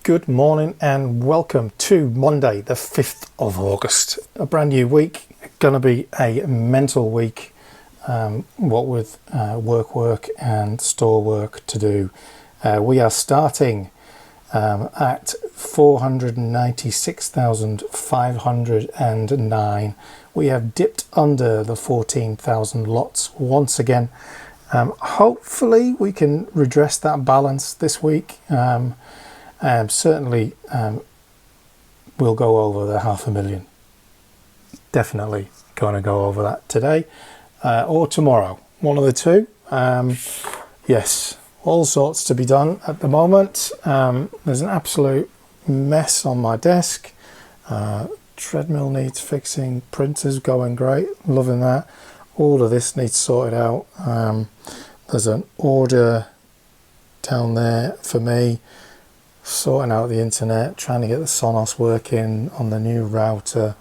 Good morning and welcome to Monday the 5th of August. A brand new week, gonna be a mental week, what with work and store work to do. We are starting at 496,509. We have dipped under the 14,000 lots once again. Hopefully we can redress that balance this week. Certainly we'll go over the 500,000. Definitely going to go over that today or tomorrow, one of the two. Yes, all sorts to be done at the moment. There's an absolute mess on my desk. Treadmill needs fixing, printers going great, loving that. All of this needs sorted out. There's an order down there for me, sorting out the internet, trying to get the Sonos working on the new router.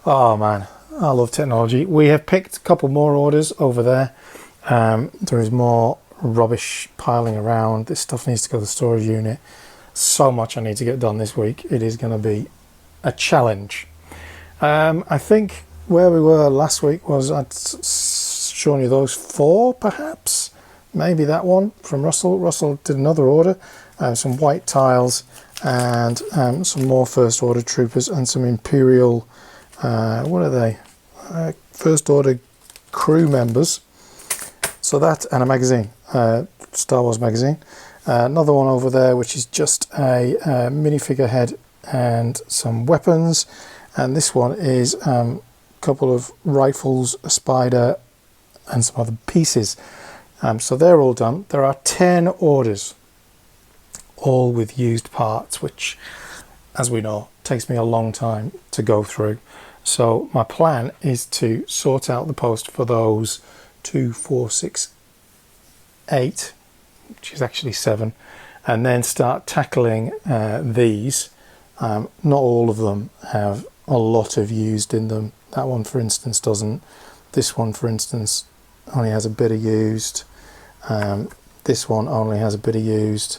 Oh man, I love technology. We have picked a couple more orders over there. There is more rubbish piling around. This stuff needs to go to the storage unit. So much I need to get done this week. It is going to be a challenge. I think where we were last week was I'd shown you those four, perhaps. Maybe that one from Russell. Russell did another order. Some white tiles and some more first order troopers and some Imperial, what are they? First order crew members. So that and a magazine, Star Wars magazine. Another one over there which is just a minifigure head and some weapons. And this one is a couple of rifles, a spider and some other pieces. So they're all done. There are 10 orders, all with used parts, which, as we know, takes me a long time to go through. So my plan is to sort out the post for those 2, 4, 6, 8, which is actually 7, and then start tackling these. Not all of them have a lot of used in them. That one, for instance, doesn't. This one, for instance, only has a bit of used. This one only has a bit of used.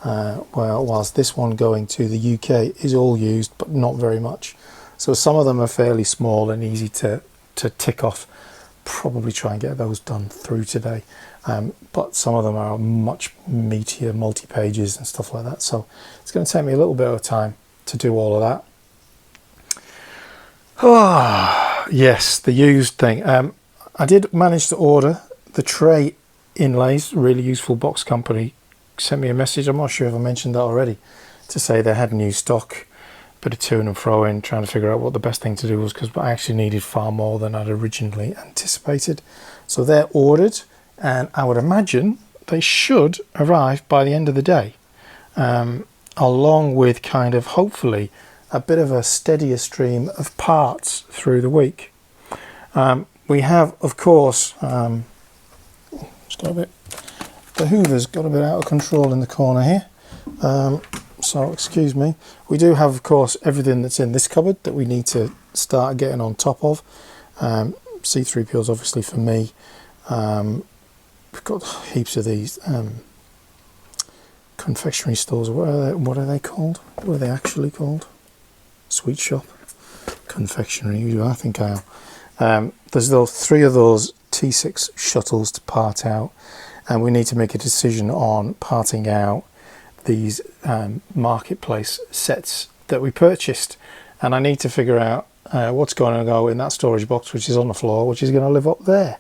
Whilst this one going to the UK is all used, but not very much. So some of them are fairly small and easy to tick off. Probably try and get those done through today. But some of them are much meatier, multi-pages and stuff like that. So it's going to take me a little bit of time to do all of that. Yes, the used thing. I did manage to order the tray inlays. Really useful box company sent me a message, I'm not sure if I mentioned that already, to say they had new stock. Bit of to and fro in trying to figure out what the best thing to do was, because I actually needed far more than I'd originally anticipated. So they're ordered and I would imagine they should arrive by the end of the day, along with kind of hopefully a bit of a steadier stream of parts through the week. We have, of course, just got a bit, the Hoover's got a bit out of control in the corner here, so excuse me. We do have, of course, everything that's in this cupboard that we need to start getting on top of. C3PO's obviously for me. We've got heaps of these confectionery stores. What are they called? What are they actually called? Sweet shop, confectionery. I think I am. There's those 3 of those T6 shuttles to part out. And we need to make a decision on parting out these marketplace sets that we purchased. And I need to figure out what's going to go in that storage box, which is on the floor, which is going to live up there.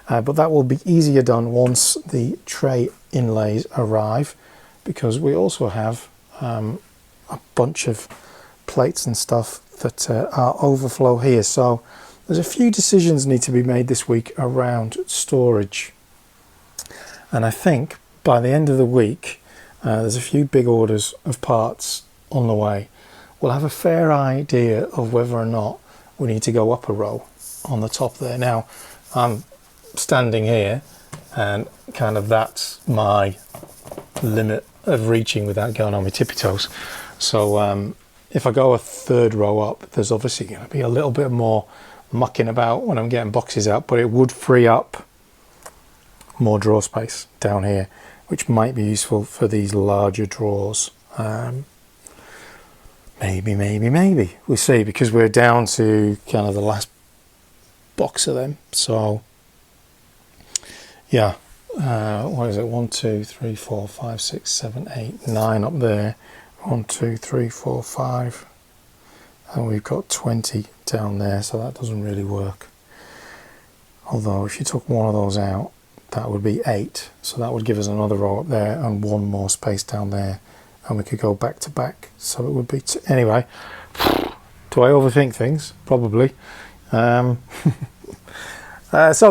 But that will be easier done once the tray inlays arrive, because we also have a bunch of plates and stuff that are overflow here. So there's a few decisions need to be made this week around storage. And I think by the end of the week, there's a few big orders of parts on the way. We'll have a fair idea of whether or not we need to go up a row on the top there. Now, I'm standing here and kind of that's my limit of reaching without going on my tippy toes. So if I go a 3rd row up, there's obviously going to be a little bit more mucking about when I'm getting boxes out, but it would free up more drawer space down here, which might be useful for these larger drawers. Maybe we'll see, because we're down to kind of the last box of them. So yeah, what is it? 1, 2, 3, 4, 5, 6, 7, 8, 9 up there. 1, 2, 3, 4, 5, and we've got 20 down there, so that doesn't really work. Although if you took one of those out, that would be 8, so that would give us another row up there and one more space down there, and we could go back to back, so it would be anyway. Do I overthink things? Probably. So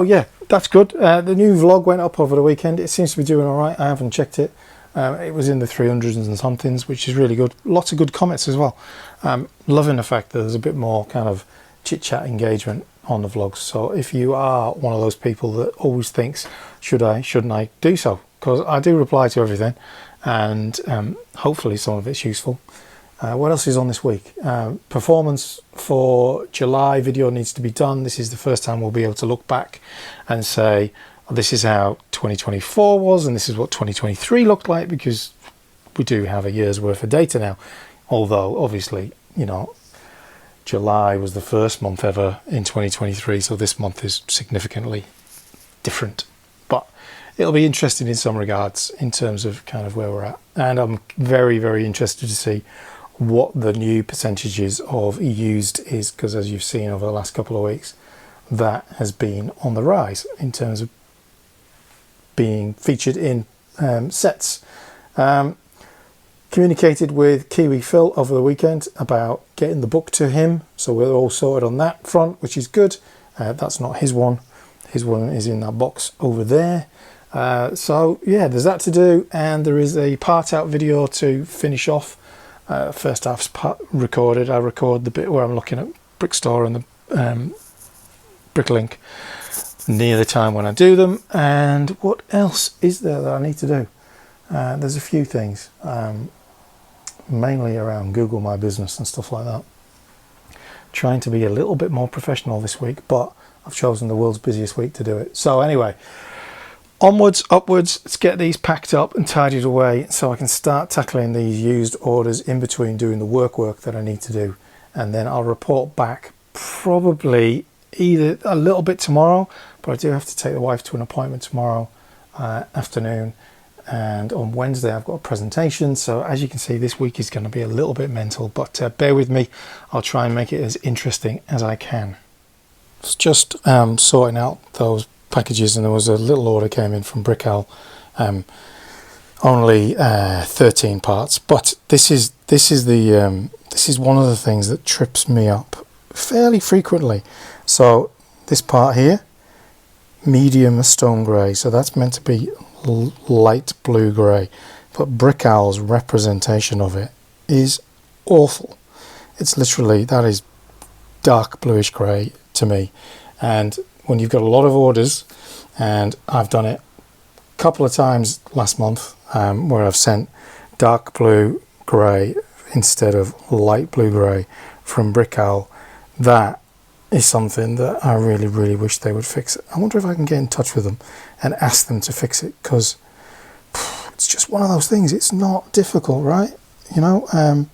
yeah, that's good. The new vlog went up over the weekend. It seems to be doing all right. I haven't checked it. It was in the 300s and somethings, which is really good. Lots of good comments as well. Loving the fact that there's a bit more kind of chit-chat engagement on the vlogs. So if you are one of those people that always thinks, should I, shouldn't I, do so? Because I do reply to everything, and hopefully some of it's useful. What else is on this week? Performance for July video needs to be done. This is the first time we'll be able to look back and say, this is how 2024 was, and this is what 2023 looked like, because we do have a year's worth of data now. Although, obviously, you know, July was the first month ever in 2023, so this month is significantly different. But it'll be interesting in some regards in terms of kind of where we're at. And I'm very, very interested to see what the new percentages of used is, because as you've seen over the last couple of weeks, that has been on the rise in terms of being featured in sets. Communicated with Kiwi Phil over the weekend about getting the book to him, so we're all sorted on that front, which is good. That's not his one. His one is in that box over there. So yeah, there's that to do, and there is a part out video to finish off. First half's recorded. I record the bit where I'm looking at Brickstore and the Bricklink near the time when I do them. And what else is there that I need to do? There's a few things, mainly around Google My Business and stuff like that. Trying to be a little bit more professional this week, but I've chosen the world's busiest week to do it. So anyway, onwards, upwards, let's get these packed up and tidied away so I can start tackling these used orders in between doing the work that I need to do. And then I'll report back probably either a little bit tomorrow, but I do have to take the wife to an appointment tomorrow afternoon, and on Wednesday I've got a presentation. So as you can see, this week is going to be a little bit mental, but bear with me. I'll try and make it as interesting as I can. It's just sorting out those packages, and there was a little order came in from Brickell, only 13 parts, but this is one of the things that trips me up fairly frequently. So this part here, medium stone grey, so that's meant to be light blue grey, but Brickell's representation of it is awful. It's literally, that is dark bluish grey to me. And when you've got a lot of orders, and I've done it a couple of times last month, where I've sent dark blue grey instead of light blue grey from Brickell, that is something that I really, really wish they would fix it. I wonder if I can get in touch with them and ask them to fix it, because it's just one of those things. It's not difficult, right? You know,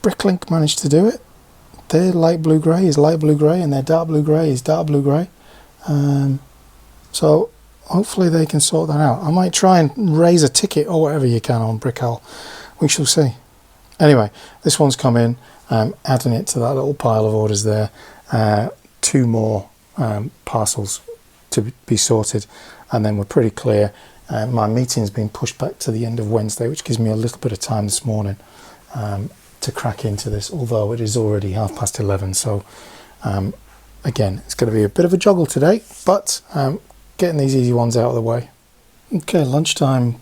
Bricklink managed to do it. Their light blue grey is light blue grey, and their dark blue grey is dark blue grey. So hopefully they can sort that out. I might try and raise a ticket or whatever you can on Brickell. We shall see. Anyway, this one's come in. Adding it to that little pile of orders there. 2 more parcels to be sorted, and then we're pretty clear. My meeting's been pushed back to the end of Wednesday, which gives me a little bit of time this morning to crack into this, although it is already 11:30. So again, it's going to be a bit of a juggle today, but getting these easy ones out of the way. Okay, lunchtime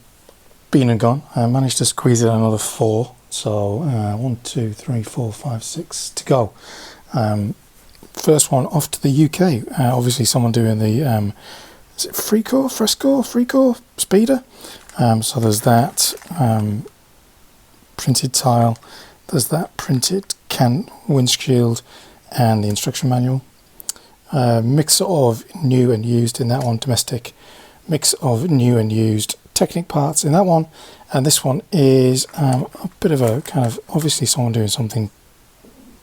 been and gone. I managed to squeeze in another 4. So 1, 2, 3, 4, 5, 6 to go. First one off to the UK. Obviously someone doing the is it Freecore speeder. So there's that printed tile, there's that printed can windshield, and the instruction manual. Mix of new and used in that one, domestic. Mix of new and used Technic parts in that one, and this one is a bit of a kind of, obviously someone doing something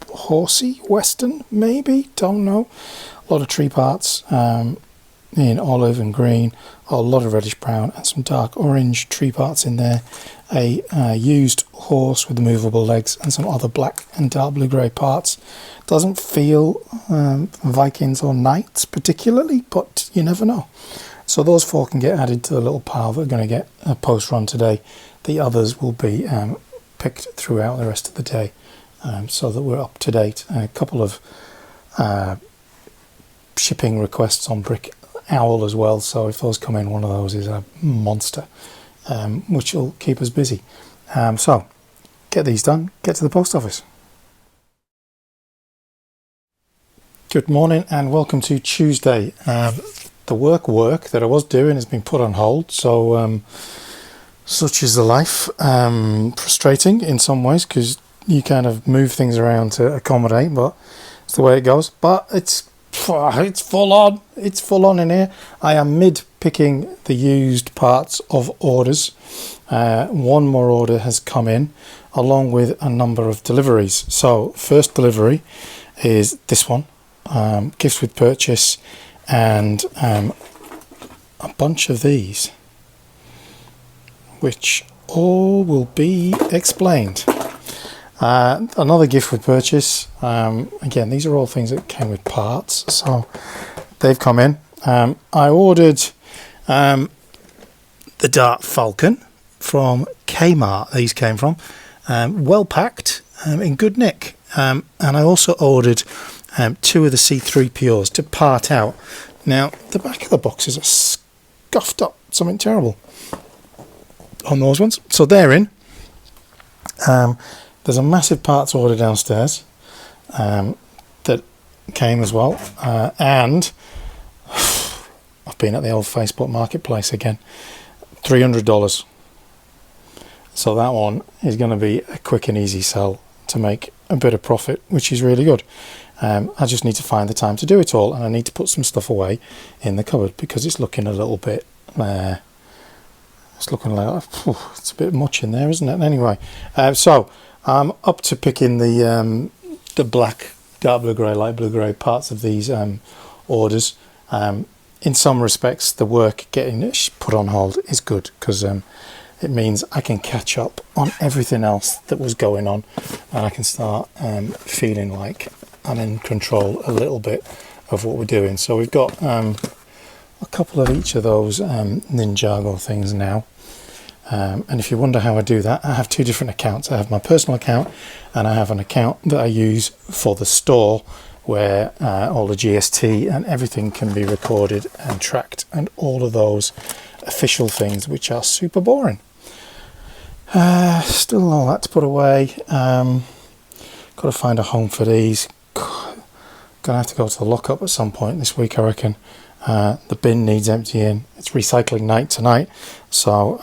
horsey, western, maybe, don't know. A lot of tree parts in olive and green, a lot of reddish brown and some dark orange tree parts in there, a used horse with movable legs, and some other black and dark blue grey parts. Doesn't feel Vikings or knights particularly, but you never know. So those 4 can get added to the little pile that are going to get a post run today. The others will be picked throughout the rest of the day, so that we're up to date. A couple of shipping requests on Brick Owl as well, so if those come in, one of those is a monster, which will keep us busy. So get these done, get to the post office. Good morning and welcome to Tuesday. The work that I was doing has been put on hold, so such is the life. Frustrating in some ways because you kind of move things around to accommodate, but it's the way it goes. But it's full on. It's full on in here. I am mid picking the used parts of orders. One more order has come in along with a number of deliveries. So first delivery is this one, gifts with purchase, and a bunch of these, which all will be explained. Another gift with purchase. Again, these are all things that came with parts, so they've come in. I ordered the Dart Falcon from Kmart. These came from well packed, in good nick, and I also ordered 2 of the C3POs to part out. Now the back of the boxes are scuffed up, something terrible on those ones, so they're in. There's a massive parts order downstairs that came as well, and I've been at the old Facebook Marketplace again. $300. So that one is going to be a quick and easy sell to make a bit of profit, which is really good. I just need to find the time to do it all, and I need to put some stuff away in the cupboard because it's looking a little bit it's looking like it's a bit much in there, isn't it? Anyway, so I'm up to picking the black, dark blue grey, light blue grey parts of these orders. In some respects, the work getting put on hold is good because it means I can catch up on everything else that was going on, and I can start feeling like I'm in control a little bit of what we're doing. So we've got a couple of each of those Ninjago things now. And if you wonder how I do that, I have 2 different accounts. I have my personal account and I have an account that I use for the store where all the GST and everything can be recorded and tracked, and all of those official things which are super boring. Still all that to put away. Got to find a home for these. Gonna have to go to the lockup at some point this week, I reckon. The bin needs emptying. It's recycling night tonight, so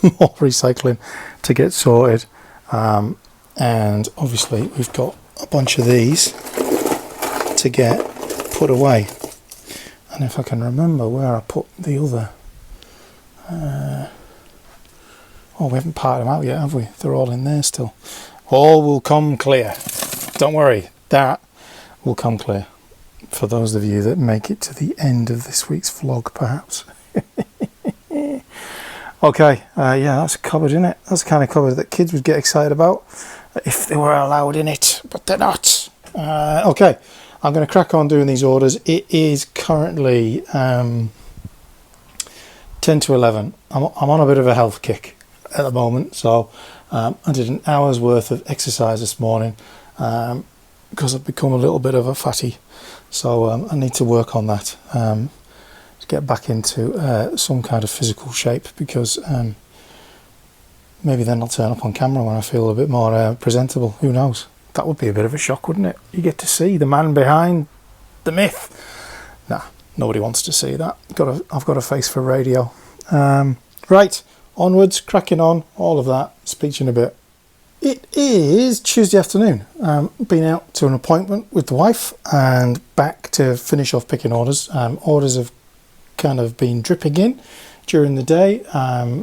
more recycling to get sorted. And obviously we've got a bunch of these to get put away. And if I can remember where I put the other... oh, we haven't parted them out yet, have we? They're all in there still. All will come clear. Don't worry, that will come clear. For those of you that make it to the end of this week's vlog, perhaps. Okay, yeah, that's a cupboard, isn't it? That's the kind of cupboard that kids would get excited about if they were allowed in it, but they're not. Okay, I'm going to crack on doing these orders. It is currently 10 to 11. I'm on a bit of a health kick at the moment, so I did an hour's worth of exercise this morning because I've become a little bit of a fatty. So I need to work on that to get back into some kind of physical shape, because maybe then I'll turn up on camera when I feel a bit more presentable. Who knows? That would be a bit of a shock, wouldn't it? You get to see the man behind the myth. Nah, nobody wants to see that. I've got a face for radio. Right, onwards, cracking on, all of that. Speak to you in a bit. It is Tuesday afternoon. Been out to an appointment with the wife and back to finish off picking orders. Orders have kind of been dripping in during the day,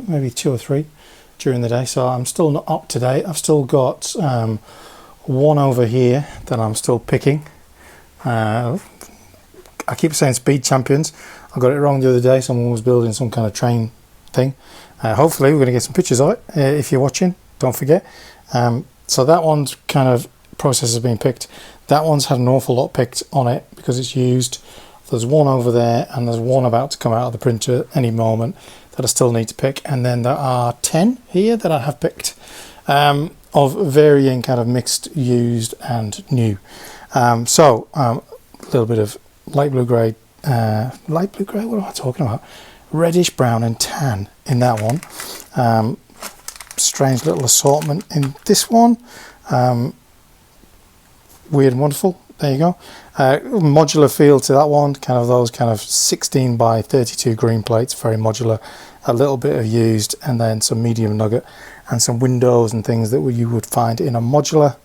maybe 2 or 3 during the day, so I'm still not up to date. I've still got one over here that I'm still picking. I keep saying Speed Champions. I got it wrong the other day. Someone was building some kind of train thing. Hopefully we're going to get some pictures of it. If you're watching, don't forget. So that one's kind of process has been picked. That one's had an awful lot picked on it because it's used. There's one over there and there's one about to come out of the printer any moment that I still need to pick. And then there are 10 here that I have picked of varying kind of mixed, used and new. So a little bit of light blue grey, what am I talking about? Reddish brown and tan in that one. Strange little assortment in this one. Weird and wonderful. There you go. Modular feel to that one. Kind of those kind of 16 by 32 green plates. Very modular. A little bit of used, and then some medium nugget and some windows and things that you would find in a modular.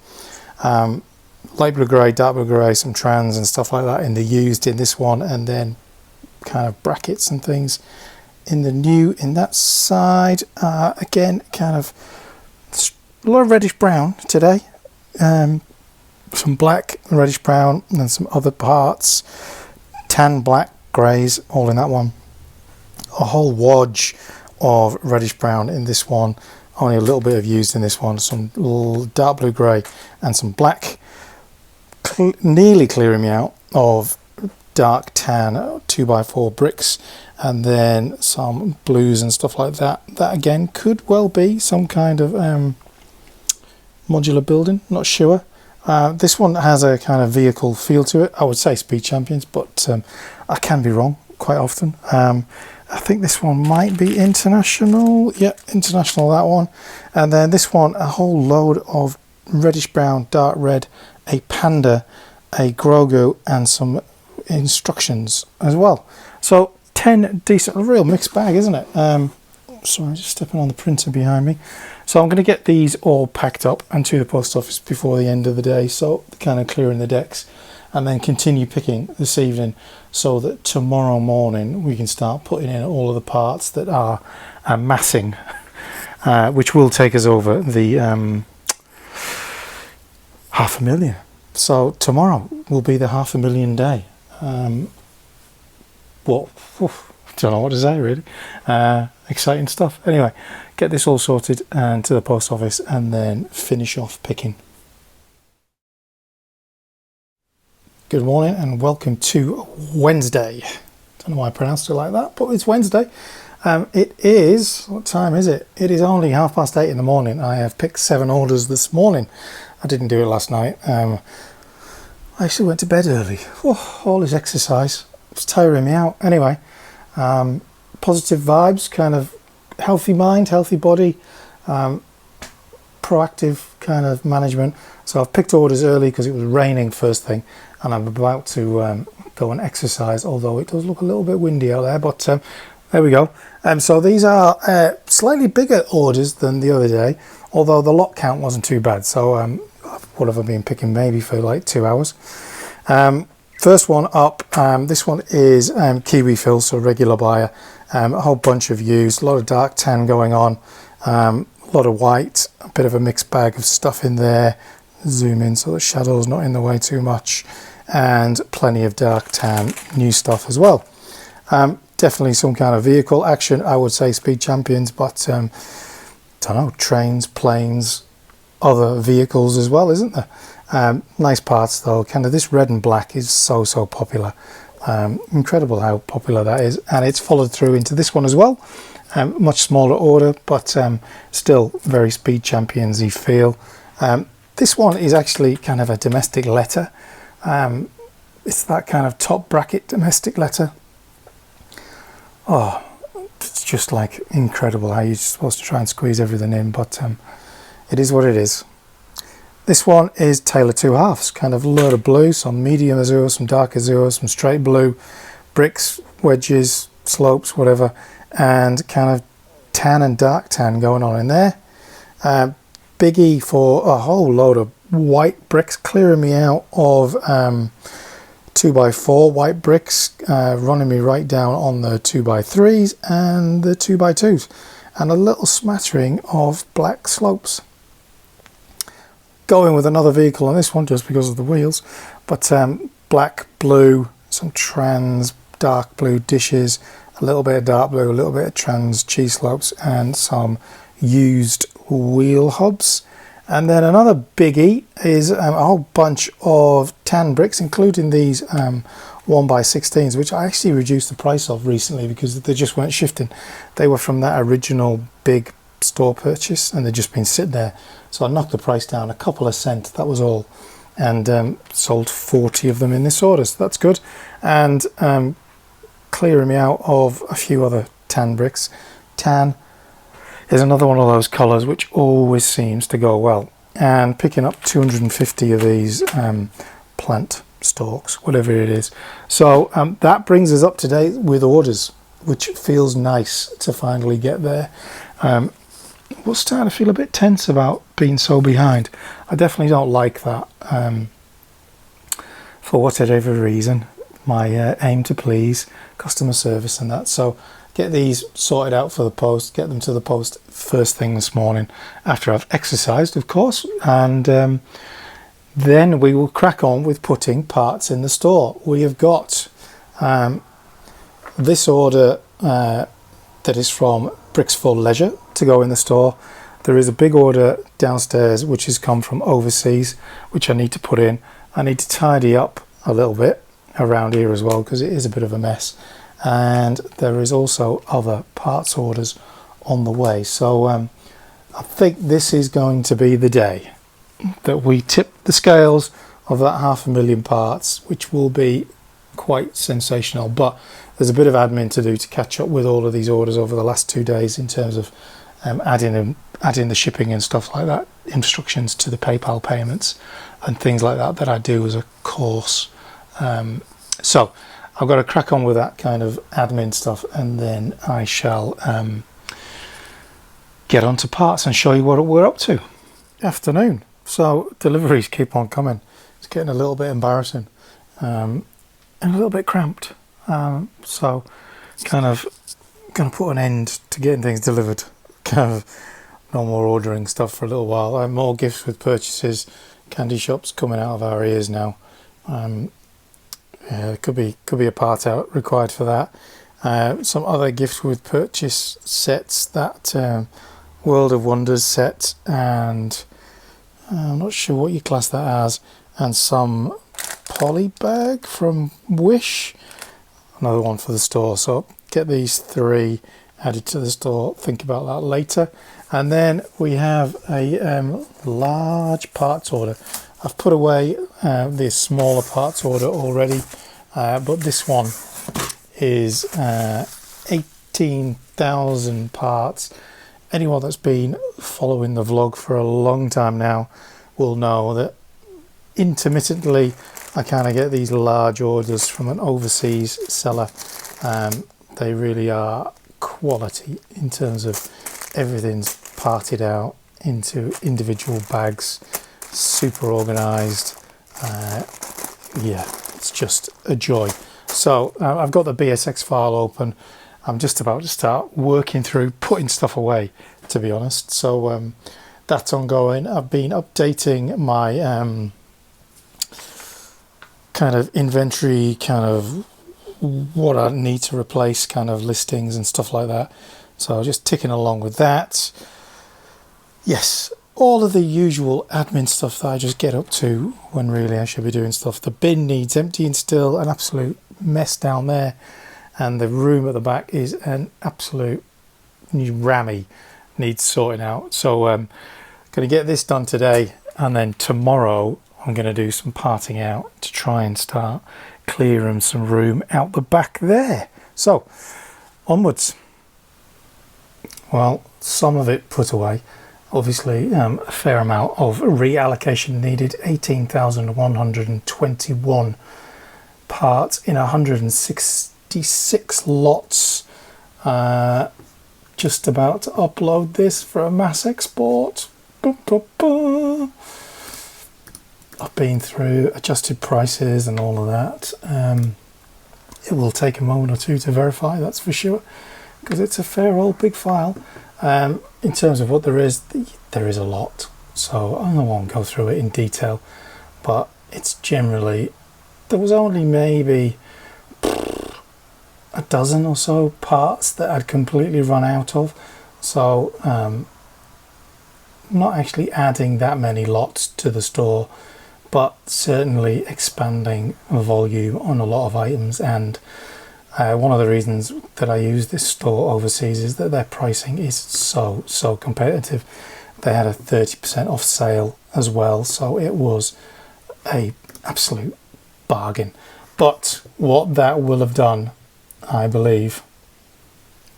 Light blue grey, dark blue grey, some trans and stuff like that in the used in this one, and then kind of brackets and things in the new in that side. Again, kind of a lot of reddish brown today. Some black, reddish brown, and then some other parts. Tan, black, greys, all in that one. A whole wodge of reddish brown in this one. Only a little bit of used in this one. Some dark blue grey and some black. Nearly clearing me out of dark tan 2x4 bricks, and then some blues and stuff like that. That again could well be some kind of modular building, not sure. This one has a kind of vehicle feel to it. I would say Speed Champions, but I can be wrong quite often. I think this one might be International. Yeah, International, that one. And then this one, a whole load of reddish brown, dark red, a Panda, a Grogu, and some instructions as well. So 10 decent, a real mixed bag, isn't it? Sorry, just stepping on the printer behind me. So I'm going to get these all packed up and to the post office before the end of the day, so kind of clearing the decks, and then continue picking this evening so that tomorrow morning we can start putting in all of the parts that are massing, which will take us over the 500,000. So tomorrow will be the 500,000 day. Well, don't know what to say really. Exciting stuff. Anyway, get this all sorted and to the post office, and then finish off picking. Good morning and welcome to Wednesday. Don't know why I pronounced it like that, but it's Wednesday. It is, what time is it? It is only 8:30 in the morning. I have picked 7 orders this morning. I didn't do it last night. I actually went to bed early. Oh, all this exercise, it's tiring me out. Anyway, positive vibes, kind of healthy mind, healthy body, proactive kind of management. So I've picked orders early because it was raining first thing, and I'm about to go and exercise, although it does look a little bit windy out there, but there we go. So these are slightly bigger orders than the other day, although the lot count wasn't too bad. So what have I been picking? Maybe for like 2 hours. First one up, this one is Kiwi Fill, so regular buyer. A whole bunch of used, a lot of dark tan going on, a lot of white, a bit of a mixed bag of stuff in there. Zoom in so the shadow's not in the way too much, and plenty of dark tan new stuff as well. Definitely some kind of vehicle action. I would say Speed Champions, but don't know, trains, planes, other vehicles as well, isn't there? Nice parts though. Kind of this red and black is so popular. Incredible how popular that is, and it's followed through into this one as well. Much smaller order, but still very Speed Champions-y feel. This one is actually kind of a domestic letter. It's that kind of top bracket domestic letter. Oh, it's just like incredible how you're supposed to try and squeeze everything in, but it is what it is. This one is Taylor 2 halves, kind of a load of blue, some medium azure, some dark azure, some straight blue, bricks, wedges, slopes, whatever, and kind of tan and dark tan going on in there. Biggie for a whole load of white bricks, clearing me out of 2x4 white bricks, running me right down on the 2x3s and the 2x2s, and a little smattering of black slopes. Going with another vehicle on this one just because of the wheels, but black, blue, some trans dark blue dishes, a little bit of dark blue, a little bit of trans cheese slopes, and some used wheel hubs. And then another biggie is a whole bunch of tan bricks, including these 1x16s, which I actually reduced the price of recently because they just weren't shifting. They were from that original big store purchase and they've just been sitting there. So I knocked the price down a couple of cents, that was all, and sold 40 of them in this order, so that's good. And clearing me out of a few other tan bricks. Tan is another one of those colours which always seems to go well, and picking up 250 of these plant stalks, whatever it is. So that brings us up to date with orders, which feels nice to finally get there. We're starting to feel a bit tense about being so behind. I definitely don't like that, for whatever reason. My aim to please customer service and that. So get these sorted out for the post, get them to the post first thing this morning after I've exercised, of course, and then we will crack on with putting parts in the store. We have got this order that is from Bricks for Leisure to go in the store. There is a big order downstairs which has come from overseas, which I need to put in. I need to tidy up a little bit around here as well because it is a bit of a mess. And there is also other parts orders on the way. So I think this is going to be the day that we tip the scales of that 500,000 parts, which will be quite sensational. But there's a bit of admin to do to catch up with all of these orders over the last 2 days in terms of adding the shipping and stuff like that, instructions to the PayPal payments and things like that that I do as a course. So I've got to crack on with that kind of admin stuff, and then I shall get onto parts and show you what we're up to. Afternoon. So deliveries keep on coming. It's getting a little bit embarrassing and a little bit cramped. So kind of going to put an end to getting things delivered. Kind of no more ordering stuff for a little while. More gifts with purchases, candy shops coming out of our ears now. Yeah, could be a part out required for that. Some other gifts with purchase sets, that World of Wonders set, and I'm not sure what you class that as, and some poly bag from Wish, another one for the store. So get these 3 added to the store, think about that later. And then we have a large parts order. I've put away the smaller parts order already, but this one is 18,000 parts. Anyone that's been following the vlog for a long time now will know that intermittently I kind of get these large orders from an overseas seller. They really are quality in terms of everything's parted out into individual bags, super organized. Yeah, it's just a joy. So I've got the BSX file open. I'm just about to start working through putting stuff away, to be honest. So that's ongoing. I've been updating my kind of inventory, kind of what I need to replace, kind of listings and stuff like that. So just ticking along with that. Yes, all of the usual admin stuff that I just get up to when really I should be doing stuff. The bin needs emptying still, an absolute mess down there. And the room at the back is an absolute rammy, needs sorting out. So I'm going to get this done today, and then tomorrow I'm going to do some parting out to try and start clearing some room out the back there. So onwards. Well, some of it put away. Obviously a fair amount of reallocation needed. 18,121 parts in 166 lots. Just about to upload this for a mass export. I've been through adjusted prices and all of that. It will take a moment or two to verify, that's for sure, because it's a fair old big file. In terms of what there is a lot, so I won't go through it in detail, but it's generally, there was only maybe a dozen or so parts that I'd completely run out of, so not actually adding that many lots to the store, but certainly expanding volume on a lot of items. And one of the reasons that I use this store overseas is that their pricing is so competitive. They had a 30% off sale as well, so it was a absolute bargain. But what that will have done, I believe,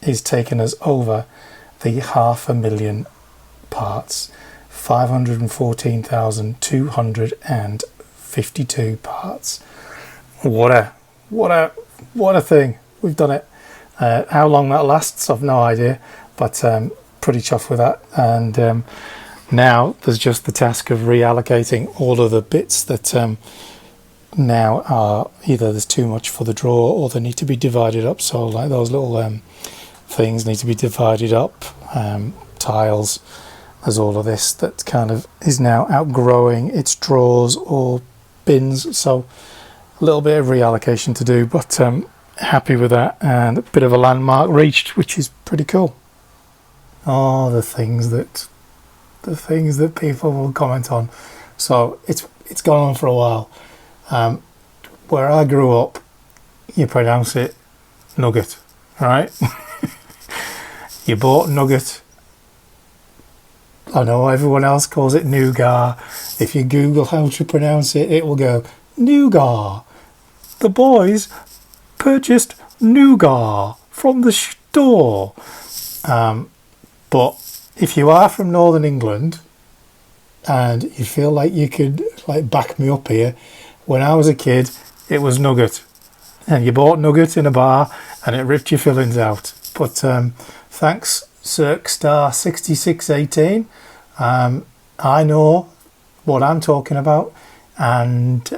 is taken us over the 500,000 parts. 514,252 parts. What a thing. We've done it. How long that lasts, I've no idea, but pretty chuffed with that. And now there's just the task of reallocating all of the bits that now are either there's too much for the drawer or they need to be divided up. So like those little things need to be divided up, tiles. There's all of this that kind of is now outgrowing its drawers or bins, so a little bit of reallocation to do, but happy with that, and a bit of a landmark reached, which is pretty cool. Oh, the things that people will comment on. So it's gone on for a while. Where I grew up, you pronounce it nugget, right? You bought nugget. I know everyone else calls it nougat. If you Google how to pronounce it, it will go nougat. The boys purchased nougat from the store. But if you are from Northern England and you feel like you could like back me up here, when I was a kid, it was nugget. And you bought nugget in a bar and it ripped your fillings out. But thanks, Circstar 6618. I know what I'm talking about, and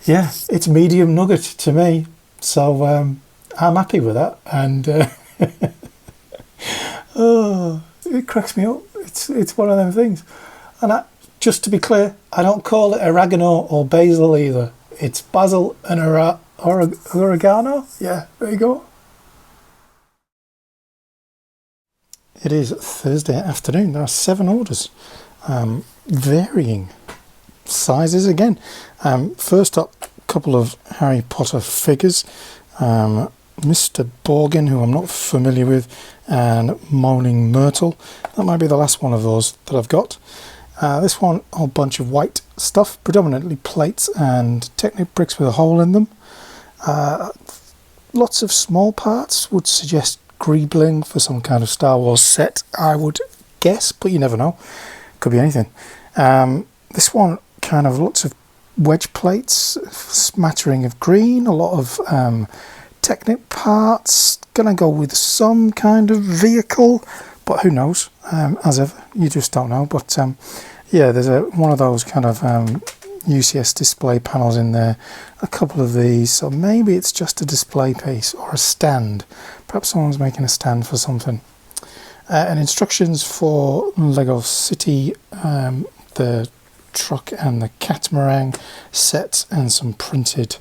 yeah, it's medium nugget to me, so I'm happy with that. And oh, it cracks me up. It's one of them things. And just to be clear, I don't call it oregano or basil either. It's basil and oregano. Yeah, there you go. It is Thursday afternoon. There are 7 orders, varying sizes again. First up, a couple of Harry Potter figures. Mr. Borgin, who I'm not familiar with, and Moaning Myrtle. That might be the last one of those that I've got. This one, a whole bunch of white stuff, predominantly plates and Technic bricks with a hole in them. Lots of small parts, would suggest greebling for some kind of Star Wars set, I would guess, but you never know. Could be anything. This one, kind of lots of wedge plates, smattering of green, a lot of Technic parts. Gonna go with some kind of vehicle, but who knows? As ever, you just don't know. But yeah, there's one of those kind of UCS display panels in there, a couple of these, so maybe it's just a display piece or a stand. Perhaps someone's making a stand for something. And instructions for Lego City, the truck and the catamaran set, and some printed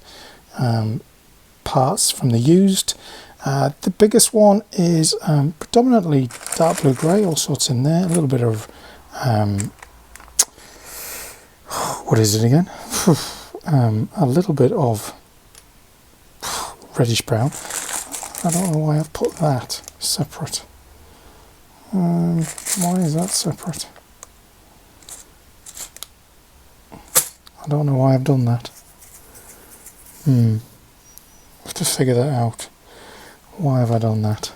parts from the used. The biggest one is predominantly dark blue grey, all sorts in there, a little bit of what is it again? A little bit of reddish brown. I don't know why I've put that separate. Why is that separate? I don't know why I've done that. I have to figure that out. Why have I done that?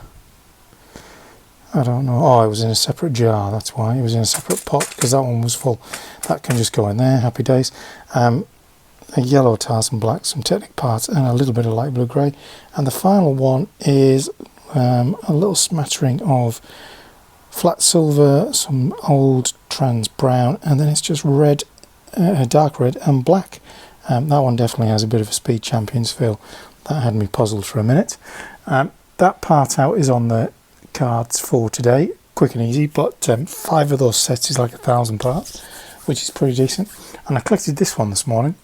I don't know. Oh, it was in a separate jar, that's why. It was in a separate pot, because that one was full. That can just go in there, happy days. A yellow tiles and black, some Technic parts, and a little bit of light blue grey. And the final one is a little smattering of flat silver, some old trans brown, and then it's just red dark red and black. That one definitely has a bit of a Speed Champions feel. That had me puzzled for a minute. That part out is on the cards for today, quick and easy, but 5 of those sets is like 1,000 parts, which is pretty decent. And I collected this one this morning,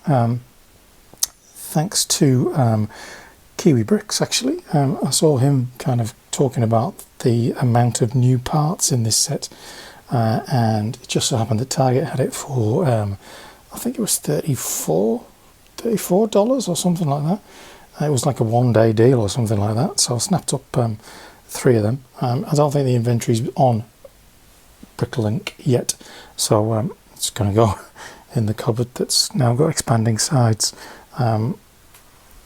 thanks to Kiwi Bricks actually. I saw him kind of talking about the amount of new parts in this set, and it just so happened that Target had it for I think it was $34 or something like that. It was like a one-day deal or something like that, so I snapped up 3 of them. I don't think the inventory's on Bricklink yet, so it's going to go in the cupboard that's now got expanding sides,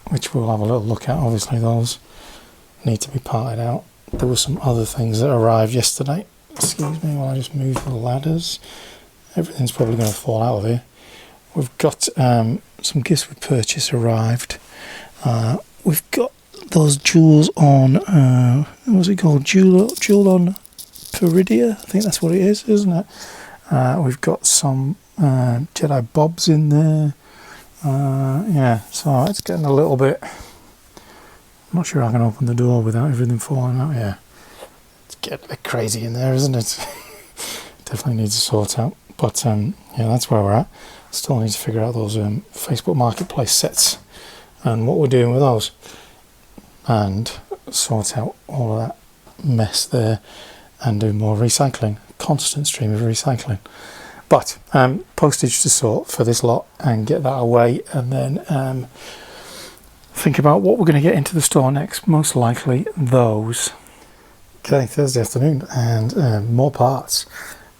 which we'll have a little look at. Obviously those need to be parted out. There were some other things that arrived yesterday. Excuse me while I just move the ladders. Everything's probably going to fall out of here. We've got some gifts with purchase arrived. We've got those jewels on, what's it called? Jewel on Peridia? I think that's what it is, isn't it? We've got some Jedi Bobs in there. Yeah, so it's getting a little bit... I'm not sure I can open the door without everything falling out. Yeah, it's getting a bit crazy in there, isn't it? Definitely needs to sort out. But yeah, that's where we're at. Still need to figure out those Facebook Marketplace sets and what we're doing with those, and sort out all of that mess there and do more recycling. Constant stream of recycling. But postage to sort for this lot and get that away, and then think about what we're going to get into the store next. Most likely those. Okay, Thursday afternoon, and more parts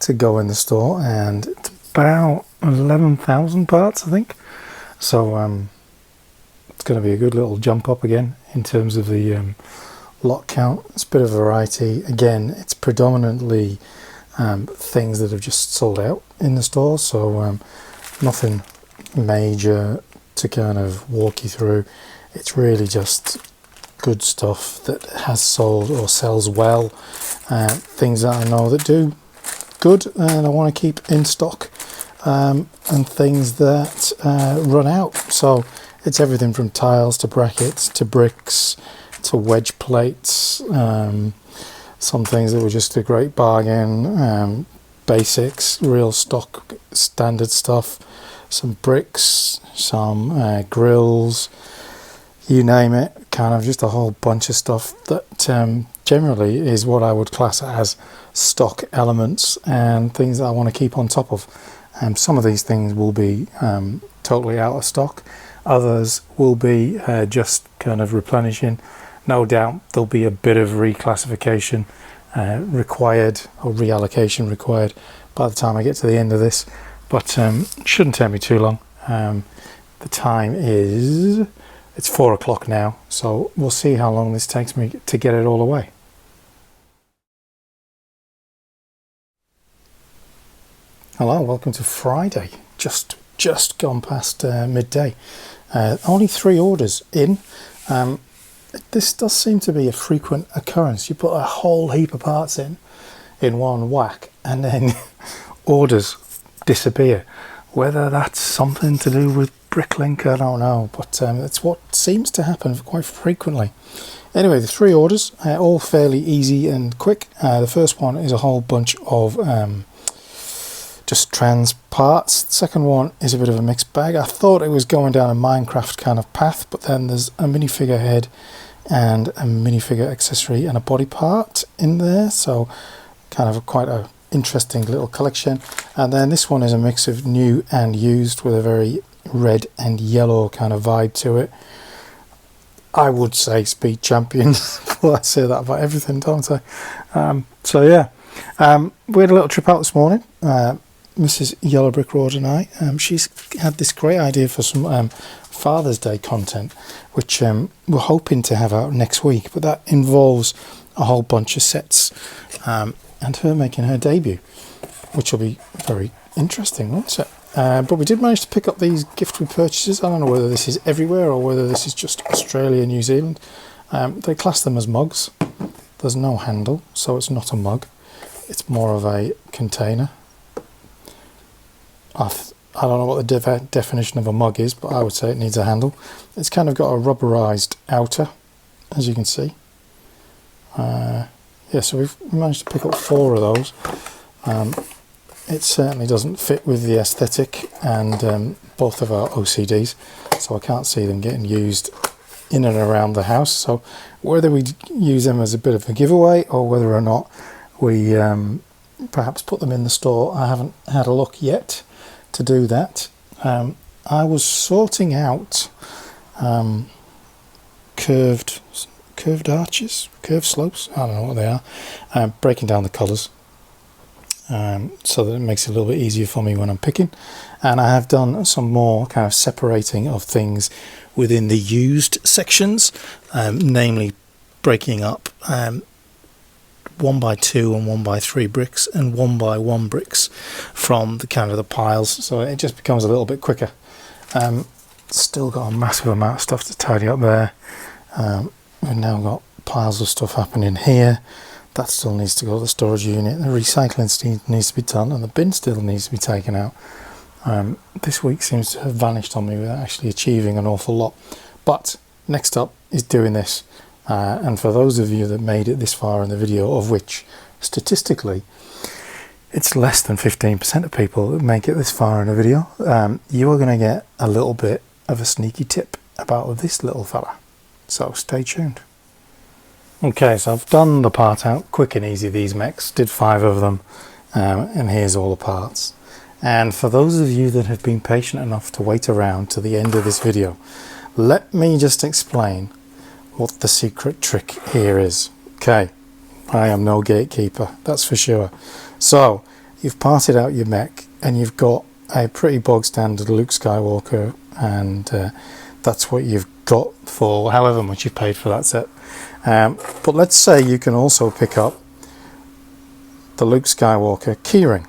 to go in the store, and it's about 11,000 parts, I think. So it's going to be a good little jump up again in terms of the lot count. It's a bit of variety. Again, it's predominantly things that have just sold out in the store, so nothing major to kind of walk you through. It's really just good stuff that has sold or sells well, things that I know that do good and I want to keep in stock, and things that run out. So it's everything from tiles to brackets to bricks to wedge plates, some things that were just a great bargain, basics, real stock standard stuff, some bricks, some grills, you name it, kind of just a whole bunch of stuff that generally is what I would class as stock elements and things that I want to keep on top of. Some of these things will be totally out of stock, others will be just kind of replenishing. No doubt there'll be a bit of reclassification required, or reallocation required, by the time I get to the end of this, but it shouldn't take me too long. The time is... it's 4 o'clock now, so we'll see how long this takes me to get it all away. Hello, welcome to Friday. Just gone past midday. Only 3 orders in. This does seem to be a frequent occurrence. You put a whole heap of parts in one whack, and then orders disappear. Whether that's something to do with Bricklink, I don't know, but it's what seems to happen quite frequently. Anyway, the 3 orders are all fairly easy and quick. The first one is a whole bunch of just trans parts. The second one is a bit of a mixed bag. I thought it was going down a Minecraft kind of path, but then there's a minifigure head and a minifigure accessory and a body part in there, so kind of quite a interesting little collection. And then this one is a mix of new and used with a very red and yellow kind of vibe to it. I would say Speed Champions. Well, I say that about everything, don't I? So yeah, we had a little trip out this morning. Mrs. Yellow Brick Road and I. She's had this great idea for some Father's Day content, which we're hoping to have out next week. But that involves a whole bunch of sets, and her making her debut, which will be very interesting, won't it? But we did manage to pick up these gift with purchases. I don't know whether this is everywhere or whether this is just Australia, New Zealand. They class them as mugs. There's no handle, so it's not a mug. It's more of a container. I don't know what the definition of a mug is, but I would say it needs a handle. It's kind of got a rubberized outer, as you can see. Yeah, so we've managed to pick up 4 of those. It certainly doesn't fit with the aesthetic and both of our OCDs, so I can't see them getting used in and around the house. So whether we use them as a bit of a giveaway or whether or not we perhaps put them in the store, I haven't had a look yet to do that. I was sorting out curved arches, curved slopes, I don't know what they are, breaking down the colours so that it makes it a little bit easier for me when I'm picking. And I have done some more kind of separating of things within the used sections, namely breaking up 1x2 and 1x3 bricks and 1x1 bricks from the kind of the piles, so it just becomes a little bit quicker. Still got a massive amount of stuff to tidy up there. We've now got piles of stuff happening here. That still needs to go to the storage unit. The recycling needs to be done, and the bin still needs to be taken out. This week seems to have vanished on me without actually achieving an awful lot. But next up is doing this. And for those of you that made it this far in the video, of which statistically it's less than 15% of people that make it this far in a video, you are going to get a little bit of a sneaky tip about this little fella. So stay tuned. Okay, so I've done the part out quick and easy, these mechs, did 5 of them, and here's all the parts. And for those of you that have been patient enough to wait around to the end of this video, let me just explain what the secret trick here is. Okay, I am no gatekeeper, that's for sure. So you've parted out your mech and you've got a pretty bog standard Luke Skywalker, and that's what you've got for however much you've paid for that set. But let's say you can also pick up the Luke Skywalker keyring.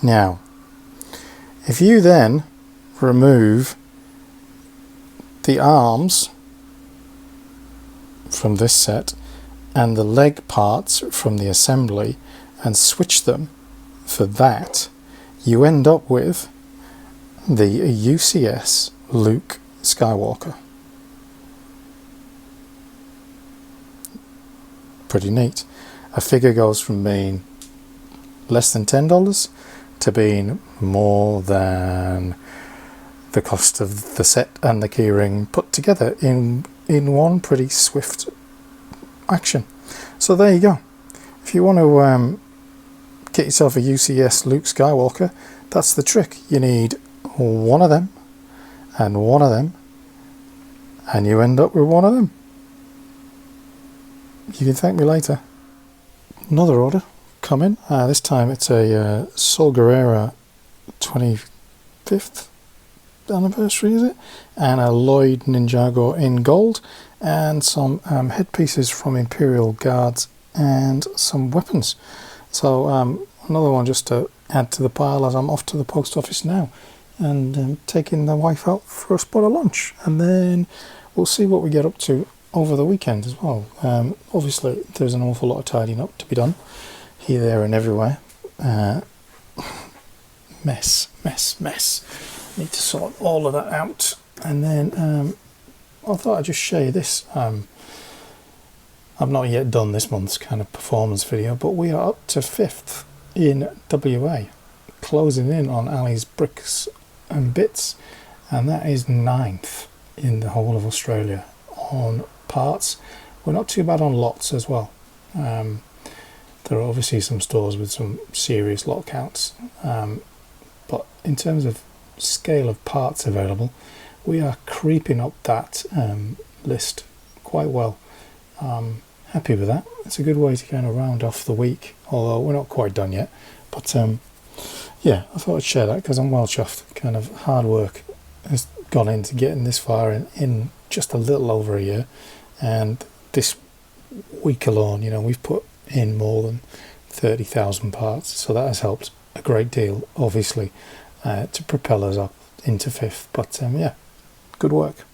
Now, if you then remove the arms from this set and the leg parts from the assembly and switch them for that, you end up with the UCS Luke Skywalker. Pretty neat. A figure goes from being less than $10 to being more than the cost of the set and the keyring put together in one pretty swift action. So there you go. If you want to get yourself a UCS Luke Skywalker, that's the trick. You need one of them and one of them, and you end up with one of them. You can thank me later. Another order coming. This time it's a Sol Guerrera 25th anniversary, is it? And a Lloyd Ninjago in gold, and some headpieces from Imperial Guards and some weapons. So another one just to add to the pile as I'm off to the post office now and taking the wife out for a spot of lunch, and then we'll see what we get up to over the weekend as well. Obviously there's an awful lot of tidying up to be done here, there and everywhere. Mess. Need to sort all of that out, and then I thought I'd just show you this. I've not yet done this month's kind of performance video, but we are up to 5th in WA, closing in on Ali's Bricks and Bits, and that is 9th in the whole of Australia on parts. We're not too bad on lots as well. There are obviously some stores with some serious lot counts, but in terms of scale of parts available, we are creeping up that list quite well. Happy with that. It's a good way to kind of round off the week, although we're not quite done yet. But yeah, I thought I'd share that because I'm well chuffed. Kind of hard work has gone into getting this far in just a little over a year, and this week alone, you know, we've put in more than 30,000 parts, so that has helped a great deal, obviously, to propel us up into 5th. But yeah, good work.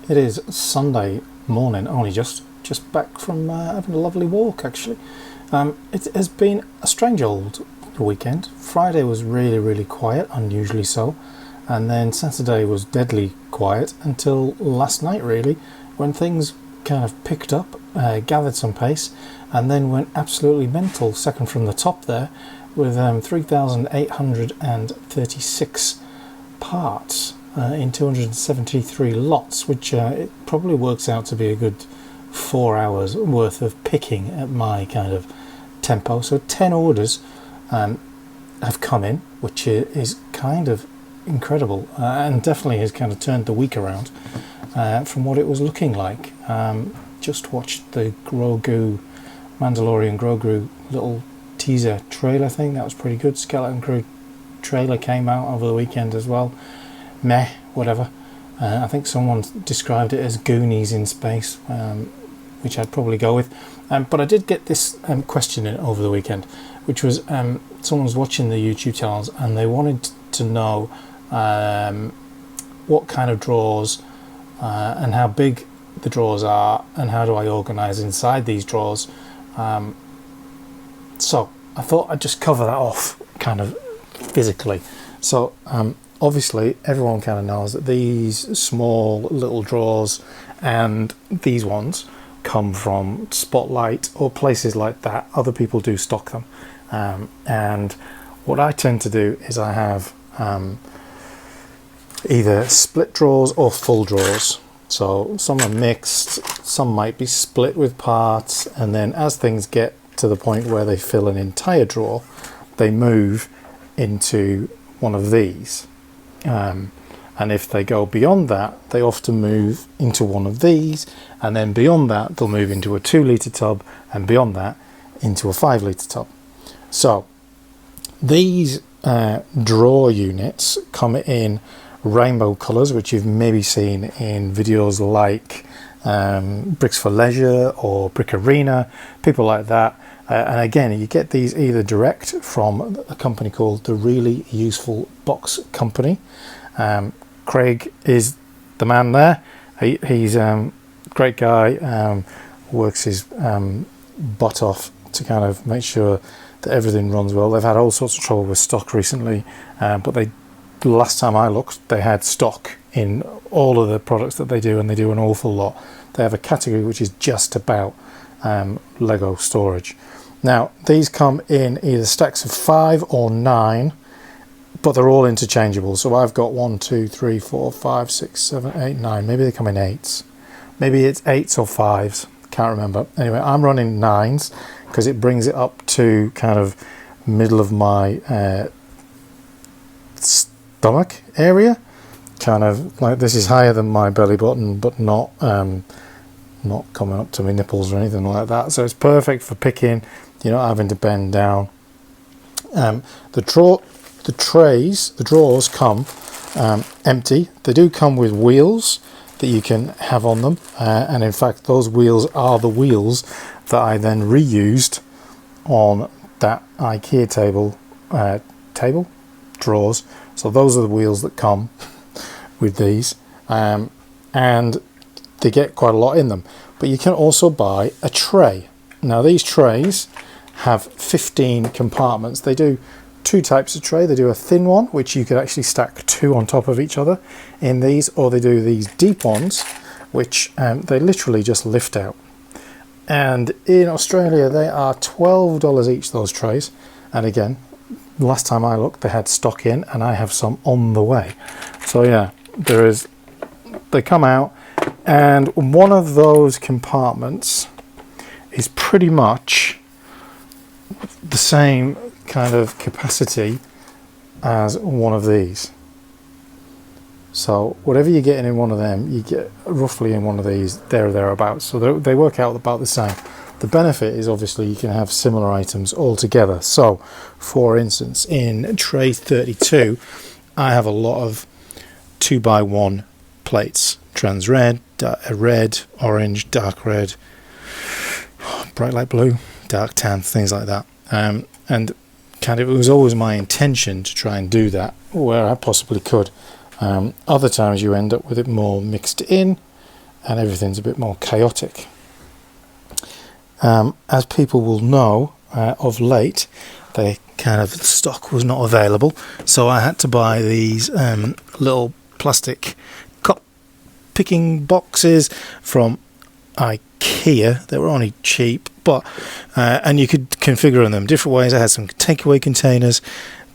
It is Sunday morning, only just, just back from having a lovely walk, actually. It has been a strange old weekend. Friday was really, really quiet, unusually so. And then Saturday was deadly quiet until last night, really, when things kind of picked up, gathered some pace, and then went absolutely mental, second from the top there, with 3,836 parts in 273 lots, which it probably works out to be a good 4 hours worth of picking at my kind of tempo. So 10 orders have come in, which is kind of incredible, and definitely has kind of turned the week around from what it was looking like. Just watched the Grogu, Mandalorian Grogu little teaser trailer thing. That was pretty good. Skeleton Crew trailer came out over the weekend as well. Meh, whatever. I think someone described it as Goonies in space, which I'd probably go with. But I did get this question in over the weekend, which was someone was watching the YouTube channels and they wanted to know what kind of drawers and how big the drawers are and how do I organise inside these drawers. So I thought I'd just cover that off kind of physically. So obviously everyone kind of knows that these small little drawers and these ones come from Spotlight or places like that. Other people do stock them, and what I tend to do is I have either split drawers or full drawers. So some are mixed, some might be split with parts, and then as things get to the point where they fill an entire drawer, they move into one of these. And if they go beyond that, they often move into one of these, and then beyond that they'll move into a 2 litre tub, and beyond that into a 5 litre tub. So these drawer units come in rainbow colours, which you've maybe seen in videos like Bricks for Leisure or Brick Arena, people like that. And again, you get these either direct from a company called the Really Useful Box Company. Craig is the man there. He's a great guy, works his butt off to kind of make sure that everything runs well. They've had all sorts of trouble with stock recently, but the last time I looked, they had stock in all of the products that they do, and they do an awful lot. They have a category which is just about Lego storage. Now, these come in either stacks of 5 or 9, but they're all interchangeable. So I've got 1, 2, 3, 4, 5, 6, 7, 8, 9. Maybe they come in 8s. Maybe it's 8s or 5s. Can't remember. Anyway, I'm running 9s because it brings it up to kind of middle of my stomach area. Kind of like this is higher than my belly button, but not coming up to my nipples or anything like that. So it's perfect for picking. You're not having to bend down. The drawers come empty. They do come with wheels that you can have on them, and in fact those wheels are the wheels that I then reused on that IKEA table drawers. So those are the wheels that come with these, and they get quite a lot in them. But you can also buy a tray. Now these trays have 15 compartments. They do 2 types of tray. They do a thin one, which you could actually stack 2 on top of each other in these, or they do these deep ones, which they literally just lift out. And in Australia, they are $12 each, those trays. And again, last time I looked, they had stock in, and I have some on the way. So yeah, they come out, and one of those compartments is pretty much the same kind of capacity as one of these. So whatever you're getting in one of them, you get roughly in one of these, there or thereabouts. So they work out about the same. The benefit is obviously you can have similar items all together. So for instance, in tray 32, I have a lot of 2x1 plates. Trans red, red, orange, dark red, bright light blue, dark tan, things like that. And kind of it was always my intention to try and do that where I possibly could. Other times you end up with it more mixed in and everything's a bit more chaotic. As people will know, of late, the stock was not available, so I had to buy these little plastic cup picking boxes from IKEA. They were only cheap, but and you could configure them different ways. I had some takeaway containers,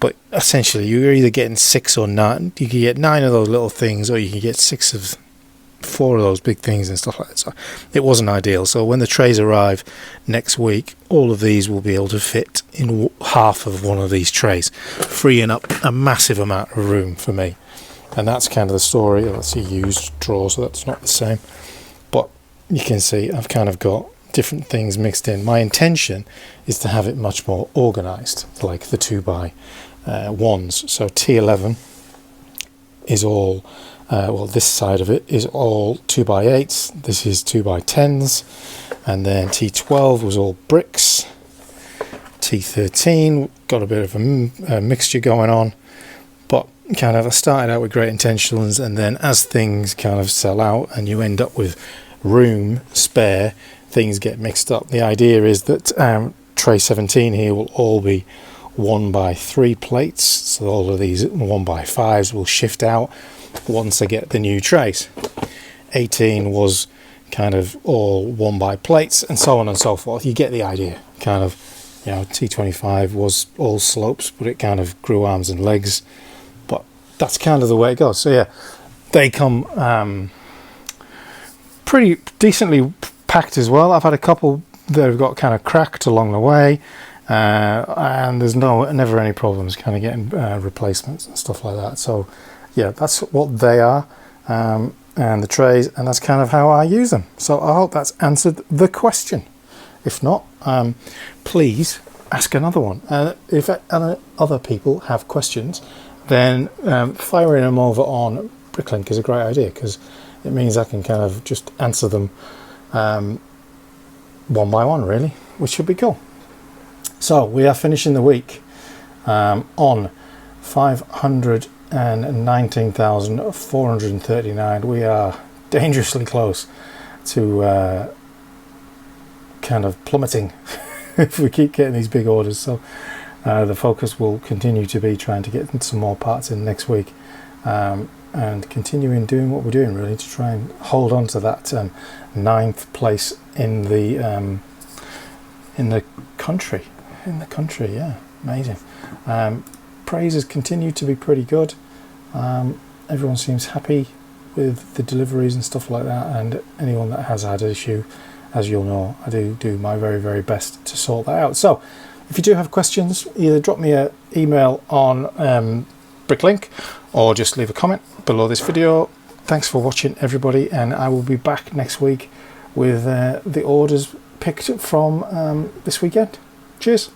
but essentially you're either getting 6 or 9. You can get 9 of those little things, or you can get 4 of those big things and stuff like that. So it wasn't ideal. So when the trays arrive next week, all of these will be able to fit in half of one of these trays, freeing up a massive amount of room for me. And that's kind of the story. That's a used drawer, so that's not the same. But you can see I've kind of got different things mixed in. My intention is to have it much more organized, like the 2x1s. So T11 is all this side of it is all 2x8s, this is 2x10s, and then T12 was all bricks. T13 got a bit of a mixture going on, but kind of I started out with great intentions, and then as things kind of sell out and you end up with room spare, things get mixed up. The idea is that tray 17 here will all be 1x3 plates, so all of these 1x5s will shift out once I get the new trays. 18 was kind of all 1x plates, and so on and so forth. You get the idea. Kind of, T25 was all slopes, but it kind of grew arms and legs. But that's kind of the way it goes. So yeah, they come pretty decently packed as well. I've had a couple that have got kind of cracked along the way, and there's never any problems kind of getting replacements and stuff like that. So yeah, that's what they are, and the trays, and that's kind of how I use them. So I hope that's answered the question. If not, please ask another one. If other people have questions, then firing them over on Bricklink is a great idea, because it means I can kind of just answer them one by one, really, which should be cool. So we are finishing the week on 519,439. We are dangerously close to kind of plummeting if we keep getting these big orders. So the focus will continue to be trying to get some more parts in next week, and continuing doing what we're doing, really, to try and hold on to that 9th place in the country. Yeah, amazing. Praises continue to be pretty good. Everyone seems happy with the deliveries and stuff like that, and anyone that has had an issue, as you'll know, I do my very, very best to sort that out. So if you do have questions, either drop me an email on Bricklink, or just leave a comment below this video. Thanks for watching, everybody, and I will be back next week with the orders picked from this weekend. Cheers.